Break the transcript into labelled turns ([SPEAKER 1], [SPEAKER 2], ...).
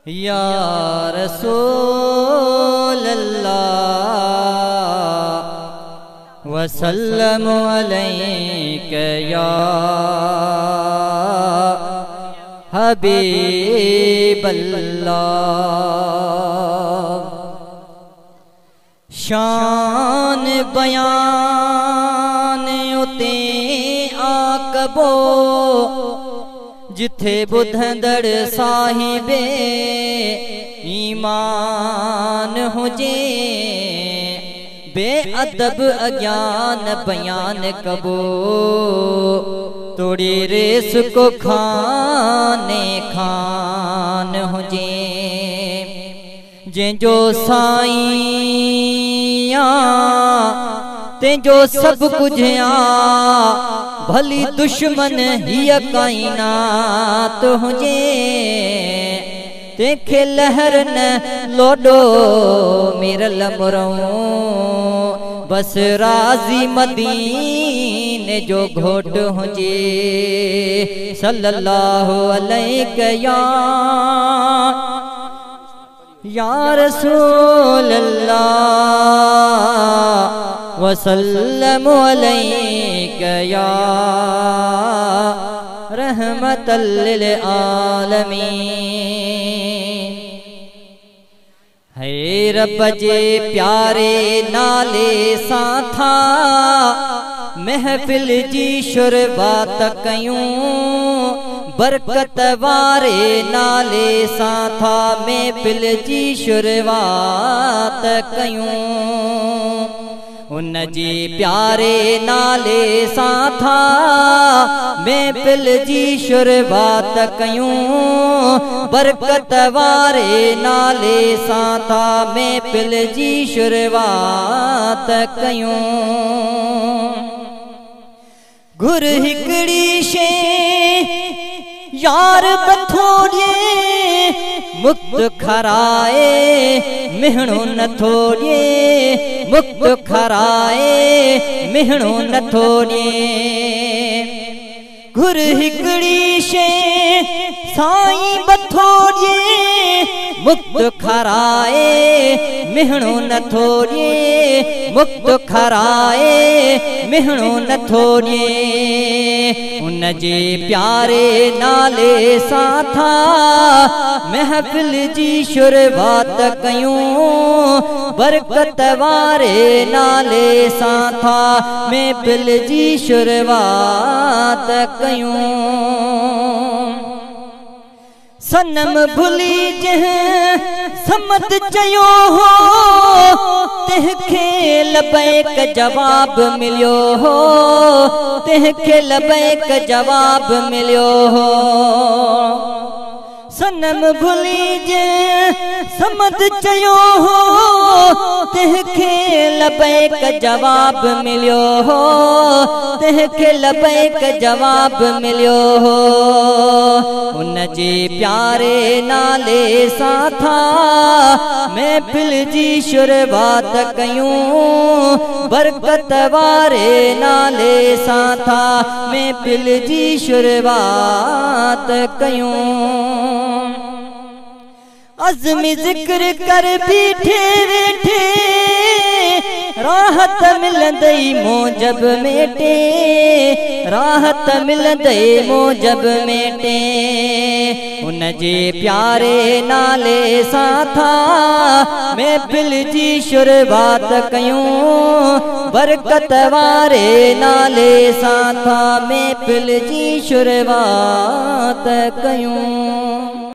[SPEAKER 1] या रसूल अल्लाह वसल्लम अलैका या हबीब अल्लाह। शान बयान उते आकबो जिथे बुधंदड़ साहिबे ईमान हुजे, बेअदब अज्ञान बयान कबो तोड़ी रेस को खाने खान हुजे। जंहिंजो साईं तेंजो सब कुछ आ, भली दुश्मन हिय काइनात हुजे। तेखे लहर न लोडो मिरल मुरऊं, बस राजी मदीने जो घोट हुजे। सल्लल्लाहु अलैहि या रसूल अल्लाह वसल्लम अलैका या रहमतल लिल आलमीन। है रब जे प्यारे नाले सां था महफिल जी शुरुआत कयूं, बरकत वारे नाले सां था महफिल जी शुरुआत कयूं। उन जी प्यारे नाले सां था महफिल जी शुरुआत कयूं, बरकत वारे नाले सां था महफिल जी शुरुआत कयूं। घुर हिकड़ी शे यार बथोड़े मुक्त खराए, मिहणो न थोड़े मुक्त खराए मिहणो न थोड़े। घुर हिकड़ी शे साईं बथोड़े मुक्त खराए मिहणो न थोड़े मुक्त खराए मिहणो न थोड़े। उन जे प्यारे नाले सां था महफिल जी शुरुआत कयूं, बरकत वारे नाले सां था महफिल जी शुरुआत कयूं। सनम भुली जह समत चयो हो, तंहिंखे लबैक जवाब मिलियो हो, तंहिंखे लबैक जवाब मिलियो हो। सनम भुली जे समत चयो हो, तंहिंखे लबैक जवाब मिलियो हो, तंहिंखे लबैक जवाब मिलियो हो। उन जे प्यारे नाले सां था महफिल जी शुरुआत कयूं, बरकत वारे नाले सां था महफिल जी शुरुआत कयूं। अज़्मी ज़िक्र कर बीठे वेठे राहत मिलंदई मोजब मेटे, राहत मिलंदई मोजब मेटे। उन जे प्यारे नाले सां था महफिल जी शुरुआत कयूं, बरकत वारे नाले सां था महफिल जी शुरुआत कयूं।